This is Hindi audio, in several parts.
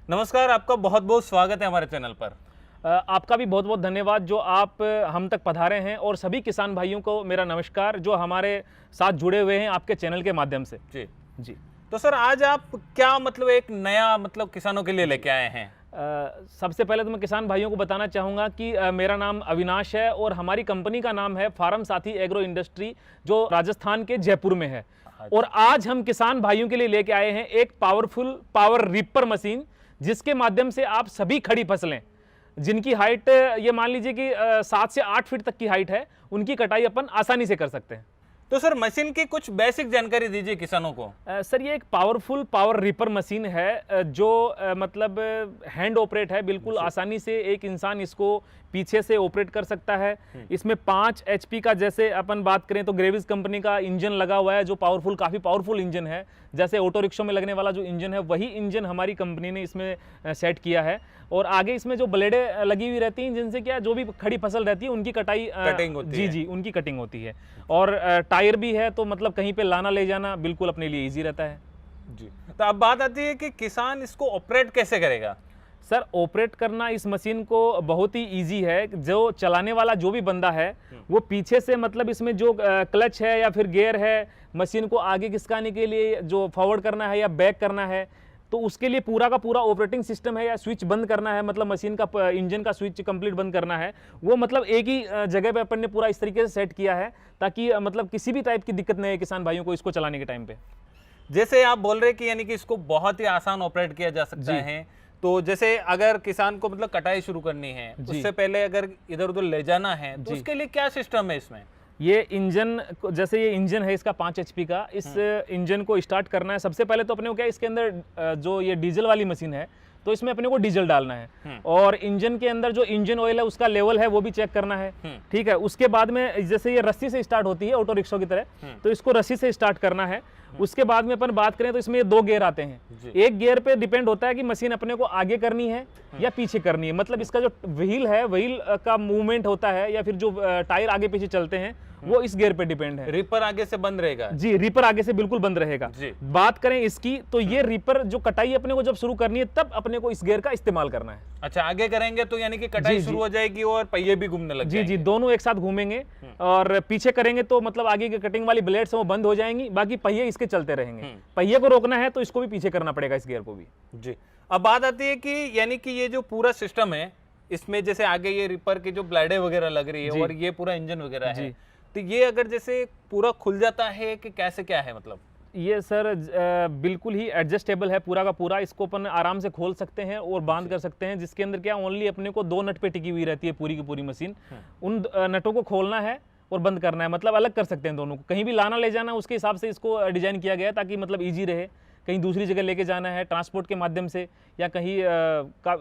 नमस्कार, आपका बहुत बहुत स्वागत है हमारे चैनल पर। आपका भी बहुत बहुत धन्यवाद जो आप हम तक पधारे हैं, और सभी किसान भाइयों को मेरा नमस्कार जो हमारे साथ जुड़े हुए हैं आपके चैनल के माध्यम से। जी जी। तो सर, आज आप क्या एक नया किसानों के लिए लेके आए हैं? सबसे पहले तो मैं किसान भाइयों को बताना चाहूँगा कि मेरा नाम अविनाश है और हमारी कंपनी का नाम है फार्म साथी एग्रो इंडस्ट्री, जो राजस्थान के जयपुर में है। और आज हम किसान भाइयों के लिए लेके आए हैं एक पावरफुल पावर रीपर मशीन, जिसके माध्यम से आप सभी खड़ी फसलें जिनकी हाइट ये मान लीजिए कि 7 से 8 फीट तक की हाइट है, उनकी कटाई अपन आसानी से कर सकते हैं। तो सर, मशीन की कुछ बेसिक जानकारी दीजिए किसानों को। सर, ये एक पावरफुल पावर रीपर मशीन है जो हैंड ऑपरेट है। बिल्कुल आसानी से एक इंसान इसको पीछे से ऑपरेट कर सकता है। इसमें 5 HP का, जैसे अपन बात करें तो ग्रेविस कंपनी का इंजन लगा हुआ है, जो काफ़ी पावरफुल इंजन है। जैसे ऑटो रिक्शा में लगने वाला जो इंजन है, वही इंजन हमारी कंपनी ने इसमें सेट किया है। और आगे इसमें जो ब्लेडें लगी हुई रहती हैं, जिनसे क्या जो भी खड़ी फसल रहती है उनकी कटिंग होती है। जी, उनकी कटिंग होती है। और टायर भी है, तो कहीं पे लाना ले जाना बिल्कुल अपने लिए ईजी रहता है। जी। तो अब बात आती है कि किसान इसको ऑपरेट कैसे करेगा? सर, ऑपरेट करना इस मशीन को बहुत ही इजी है। जो चलाने वाला जो भी बंदा है, वो पीछे से इसमें जो क्लच है या फिर गियर है, मशीन को आगे खिसकाने के लिए जो फॉरवर्ड करना है या बैक करना है, तो उसके लिए पूरा का पूरा ऑपरेटिंग सिस्टम है। या स्विच बंद करना है, मशीन का इंजन का स्विच कंप्लीट बंद करना है, वो एक ही जगह पे अपन ने पूरा इस तरीके से सेट किया है, ताकि किसी भी टाइप की दिक्कत नहीं है किसान भाइयों को इसको चलाने के टाइम पे। जैसे आप बोल रहे कि यानी कि इसको बहुत ही आसान ऑपरेट किया जा सकता है, तो जैसे अगर किसान को कटाई शुरू करनी है, उससे पहले अगर इधर उधर ले जाना है, तो उसके लिए क्या सिस्टम है इसमें? ये इंजन, जैसे ये इंजन है इसका 5 HP का, इस इंजन को स्टार्ट करना है। सबसे पहले तो अपने को क्या, इसके अंदर जो ये डीजल वाली मशीन है, तो इसमें अपने को डीजल डालना है, और इंजन के अंदर जो इंजन ऑयल है उसका लेवल है वो भी चेक करना है। ठीक है। उसके बाद में जैसे ये रस्सी से स्टार्ट होती है ऑटो रिक्शा की तरह, तो इसको रस्सी से स्टार्ट करना है। उसके बाद में अपन बात करें तो इसमें 2 गियर आते हैं। एक गियर पे डिपेंड होता है कि मशीन अपने को आगे करनी है या पीछे करनी है। इसका जो व्हील है, व्हील का मूवमेंट होता है, या फिर जो टायर आगे पीछे चलते हैं, वो इस गियर पे डिपेंड है। रीपर आगे से बंद रहेगा? जी, रीपर आगे से बिल्कुल बंद रहेगा। बात करें इसकी, तो ये रीपर जो कटाई अपने को जब शुरू करनी है, तब अपने को इस गियर का इस्तेमाल करना है। अच्छा, आगे करेंगे तो यानी कि कटाई शुरू हो जाएगी और पहिए भी घूमने लग जाएंगे? जी, दोनों एक साथ घूमेंगे। और पीछे करेंगे तो आगे की कटिंग वाली ब्लेड्स वो बंद हो जाएंगी, बाकी पहिए इसके चलते रहेंगे। पहिए को रोकना है तो इसको भी पीछे करना पड़ेगा, इस गियर को भी। जी। अब बात आती है कि यानी कि ये जो पूरा सिस्टम है, इसमें जैसे आगे ये रीपर की जो ब्लेडें वगैरह लग रही है और ये पूरा इंजन वगैरह है, तो ये अगर जैसे पूरा खुल जाता है कि कैसे क्या है? ये सर बिल्कुल ही एडजस्टेबल है पूरा का पूरा। इसको अपन आराम से खोल सकते हैं और बांध कर सकते हैं, जिसके अंदर क्या ओनली अपने को 2 नट पे टिकी हुई रहती है पूरी की पूरी मशीन। उन नटों को खोलना है और बंद करना है, अलग कर सकते हैं दोनों को। कहीं भी लाना ले जाना, उसके हिसाब से इसको डिजाइन किया गया है, ताकि ईजी रहे। कहीं दूसरी जगह लेके जाना है ट्रांसपोर्ट के माध्यम से, या कहीं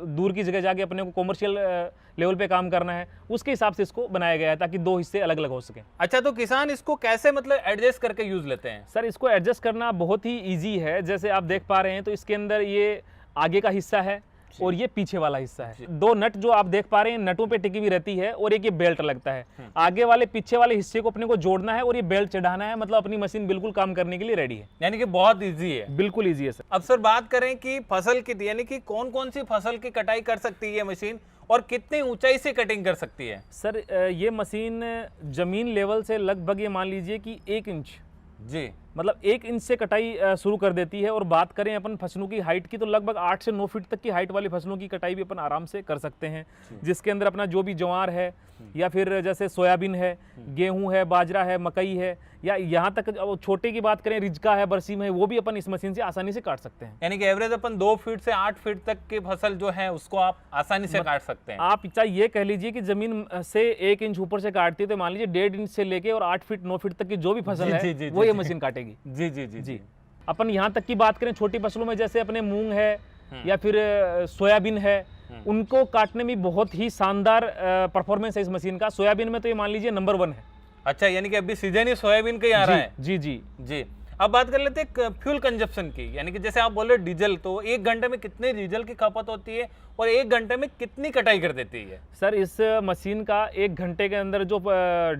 दूर की जगह जाके अपने को कॉमर्शियल लेवल पे काम करना है, उसके हिसाब से इसको बनाया गया है, ताकि 2 हिस्से अलग अलग हो सके। अच्छा, तो किसान इसको कैसे एडजस्ट करके यूज लेते हैं? सर, इसको एडजस्ट करना बहुत ही ईजी है। जैसे आप देख पा रहे हैं, तो इसके अंदर ये आगे का हिस्सा है और ये पीछे वाला हिस्सा है। 2 नट जो आप देख पा रहे हैं, नटों पे टिकी हुई रहती है, और एक ये बेल्ट लगता है। आगे वाले पीछे वाले हिस्से को अपने को जोड़ना है और ये बेल्ट चढ़ाना है। अपनी मशीन बिल्कुल काम करने के लिए रेडी है। यानी कि बहुत इजी है? बिल्कुल इजी है सर। अब सर बात करें कि फसल की, यानी कि कौन कौन सी फसल की कटाई कर सकती है मशीन, और कितनी ऊंचाई से कटिंग कर सकती है? सर, ये मशीन जमीन लेवल से लगभग ये मान लीजिए कि 1 इंच, जी 1 इंच से कटाई शुरू कर देती है। और बात करें अपन फसलों की हाइट की, तो लगभग 8 से 9 फीट तक की हाइट वाली फसलों की कटाई भी अपन आराम से कर सकते हैं, जिसके अंदर अपना जो भी ज्वार है, या फिर जैसे सोयाबीन है, गेहूं है, बाजरा है, मकई है, या यहाँ तक छोटे की बात करें रिजका है, बरसीम है, वो भी अपन इस मशीन से आसानी से काट सकते हैं। यानी कि एवरेज अपन 2 फीट से 8 फीट तक की फसल जो है उसको आप आसानी से काट सकते हैं। आप चाहे ये कह लीजिए कि जमीन से 1 इंच ऊपर से काटती है, तो मान लीजिए 1.5 इंच से लेके और 8 फीट 9 फीट तक की जो भी फसल है, वो ये मशीन काटेगी। जी जी जी जी। अपन यहाँ तक की बात करें छोटी फसलों में, जैसे अपने मूंग है या फिर सोयाबीन है, उनको काटने में बहुत ही शानदार परफॉर्मेंस है इस मशीन का। सोयाबीन में तो ये मान लीजिए नंबर 1 है। अच्छा, यानी कि अभी सीजन ही सोयाबीन का ही आ रहा है? जी जी जी। अब बात कर लेते हैं फ्यूल कंजप्शन की, यानी कि जैसे आप बोल रहे डीजल, तो 1 घंटे में कितने डीजल की खपत होती है और 1 घंटे में कितनी कटाई कर देती है? सर, इस मशीन का 1 घंटे के अंदर जो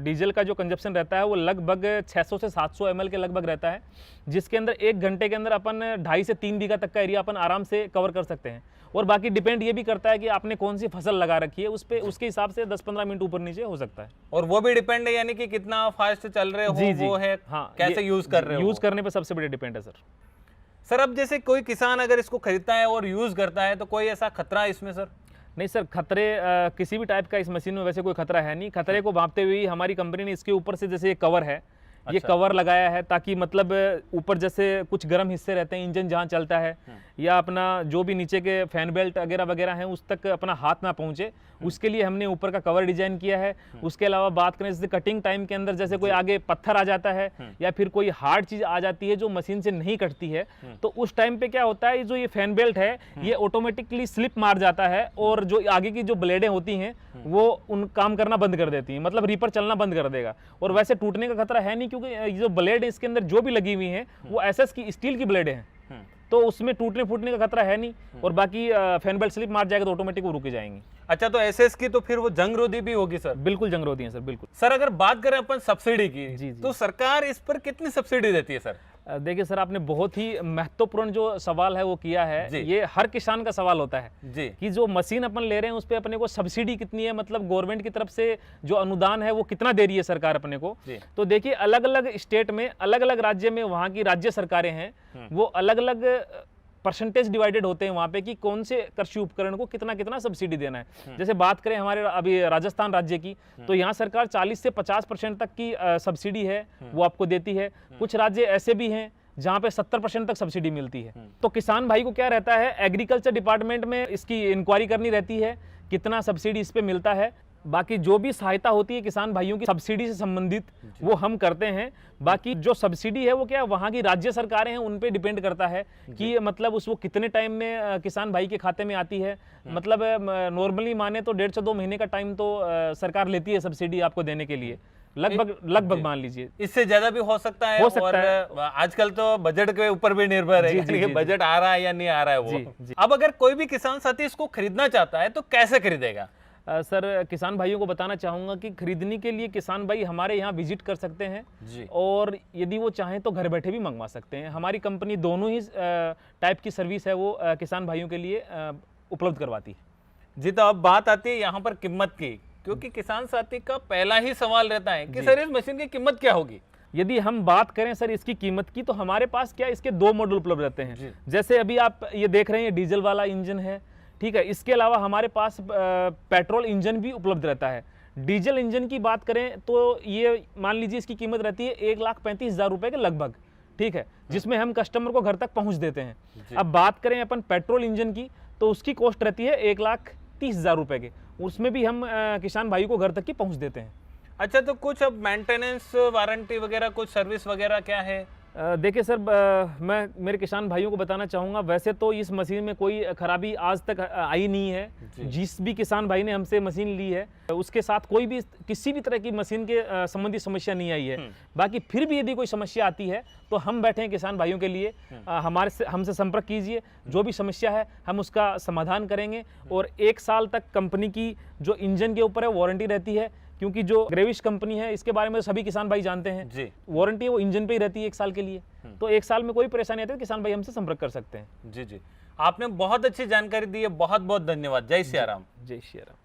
डीजल का जो कंजप्शन रहता है वो लगभग 600 से 700 ml के लगभग रहता है, जिसके अंदर 1 घंटे के अंदर अपन 2.5 से 3 बीघा तक का एरिया अपन आराम से कवर कर सकते हैं। और बाकी डिपेंड ये भी करता है कि आपने कौन सी फसल लगा रखी है, उस पे उसके हिसाब से 10-15 मिनट ऊपर नीचे हो सकता है। और वो भी डिपेंड है, यानी कि कितना फास्ट चल रहे हो, वो है कैसे यूज कर रहे हो, यूज करने पे सबसे बड़े डिपेंड है सर। सर अब जैसे कोई किसान अगर इसको खरीदता है और यूज करता है तो कोई ऐसा खतरा है इसमें सर? नहीं सर, खतरे किसी भी टाइप का इस मशीन में वैसे कोई खतरा है नहीं। खतरे को भांपते हुए ही हमारी कंपनी ने इसके ऊपर से जैसे ये कवर है, ये कवर लगाया है ताकि मतलब ऊपर जैसे कुछ गर्म हिस्से रहते हैं, इंजन जहाँ चलता है या अपना जो भी नीचे के फैन बेल्ट वगैरह वगैरह हैं उस तक अपना हाथ ना पहुंचे, उसके लिए हमने ऊपर का कवर डिजाइन किया है। उसके अलावा बात करें जैसे कटिंग टाइम के अंदर जैसे कोई आगे पत्थर आ जाता है या फिर कोई हार्ड चीज आ जाती है जो मशीन से नहीं कटती है, तो उस टाइम पे क्या होता है, जो ये फैन बेल्ट है ये ऑटोमेटिकली स्लिप मार जाता है और जो आगे की जो ब्लेडें होती हैं वो उन काम करना बंद कर देती हैं, मतलब रीपर चलना बंद कर देगा। और वैसे टूटने का खतरा है नहीं, क्योंकि ये जो ब्लेड है इसके अंदर जो भी लगी हुई हैं वो एसएस की स्टील की ब्लेड हैं, तो उसमें टूटने फूटने का खतरा है नहीं। और बाकी फैन बेल्ट स्लिप मार जाएगा तो ऑटोमेटिक वो रुक जाएंगी। अच्छा, तो एसएस की तो फिर वो जंगरोधी भी होगी सर? बिल्कुल जंगरोधी है सर, बिल्कुल। सर अगर बात करें अपन सब्सिडी की, जी। तो सरकार इस पर कितनी सब्सिडी देती है सर? देखिए सर, आपने बहुत ही महत्वपूर्ण जो सवाल है वो किया है। ये हर किसान का सवाल होता है जी कि जो मशीन अपन ले रहे हैं उस पे अपने को सब्सिडी कितनी है, मतलब गवर्नमेंट की तरफ से जो अनुदान है वो कितना दे रही है सरकार अपने को। तो देखिए अलग अलग स्टेट में, अलग अलग राज्य में वहाँ की राज्य सरकारें हैं, वो अलग अलग परसेंटेज डिवाइडेड होते हैं वहाँ पे कि कौन से कृषि उपकरण को कितना कितना सब्सिडी देना है। जैसे बात करें हमारे अभी राजस्थान राज्य की, तो यहाँ सरकार 40 से 50% तक की सब्सिडी है वो आपको देती है। कुछ राज्य ऐसे भी हैं जहाँ पे 70% तक सब्सिडी मिलती है। तो किसान भाई को क्या रहता है, एग्रीकल्चर डिपार्टमेंट में इसकी इंक्वायरी करनी रहती है कितना सब्सिडी इस पे मिलता है। बाकी जो भी सहायता होती है किसान भाइयों की सब्सिडी से संबंधित वो हम करते हैं। बाकी जो सब्सिडी है वो क्या वहाँ की राज्य सरकारें हैं उन पे डिपेंड करता है कि मतलब वो कितने टाइम में किसान भाई के खाते में आती है। मतलब नॉर्मली माने तो 1.5 से 2 महीने का टाइम तो सरकार लेती है सब्सिडी आपको देने के लिए, लगभग मान लीजिए। इससे ज्यादा भी हो सकता है, और आजकल तो बजट के ऊपर भी निर्भर है कि बजट आ रहा है या नहीं आ रहा है वो। अब अगर कोई भी किसान साथी इसको खरीदना चाहता है तो कैसे खरीदेगा? सर किसान भाइयों को बताना चाहूँगा कि खरीदने के लिए किसान भाई हमारे यहाँ विजिट कर सकते हैं जी। और यदि वो चाहें तो घर बैठे भी मंगवा सकते हैं। हमारी कंपनी दोनों ही टाइप की सर्विस है वो किसान भाइयों के लिए उपलब्ध करवाती है। जी, तो अब बात आती है यहाँ पर कीमत की, क्योंकि किसान साथी का पहला ही सवाल रहता है कि सर इस मशीन की कीमत क्या होगी? यदि हम बात करें सर इसकी कीमत की, तो हमारे पास क्या इसके 2 मॉडल उपलब्ध रहते हैं। जैसे अभी आप ये देख रहे हैं डीजल वाला इंजन है, ठीक है। इसके अलावा हमारे पास पेट्रोल इंजन भी उपलब्ध रहता है। डीजल इंजन की बात करें तो ये मान लीजिए इसकी कीमत रहती है 1,35,000 रुपए के लगभग, ठीक है, जिसमें हम कस्टमर को घर तक पहुंच देते हैं। अब बात करें अपन पेट्रोल इंजन की, तो उसकी कॉस्ट रहती है 1,30,000 रुपए के, उसमें भी हम किसान भाई को घर तक की पहुंच देते हैं। अच्छा, तो कुछ अब मेंटेनेंस वारंटी वगैरह कुछ सर्विस वगैरह क्या है? देखिए सर, मैं मेरे किसान भाइयों को बताना चाहूँगा, वैसे तो इस मशीन में कोई खराबी आज तक आई नहीं है। जिस भी किसान भाई ने हमसे मशीन ली है उसके साथ कोई भी किसी भी तरह की मशीन के संबंधी समस्या नहीं आई है। बाकी फिर भी यदि कोई समस्या आती है तो हम बैठे हैं किसान भाइयों के लिए, हमसे संपर्क कीजिए, जो भी समस्या है हम उसका समाधान करेंगे। और 1 साल तक कंपनी की जो इंजन के ऊपर है वारंटी रहती है, क्योंकि जो ग्रेविश कंपनी है इसके बारे में सभी किसान भाई जानते हैं जी। वारंटी वो इंजन पे ही रहती है 1 साल के लिए, तो 1 साल में कोई परेशानी आती है तो किसान भाई हमसे संपर्क कर सकते हैं। जी जी, आपने बहुत अच्छी जानकारी दी है, बहुत बहुत धन्यवाद। जय सिया राम। जय सिया राम।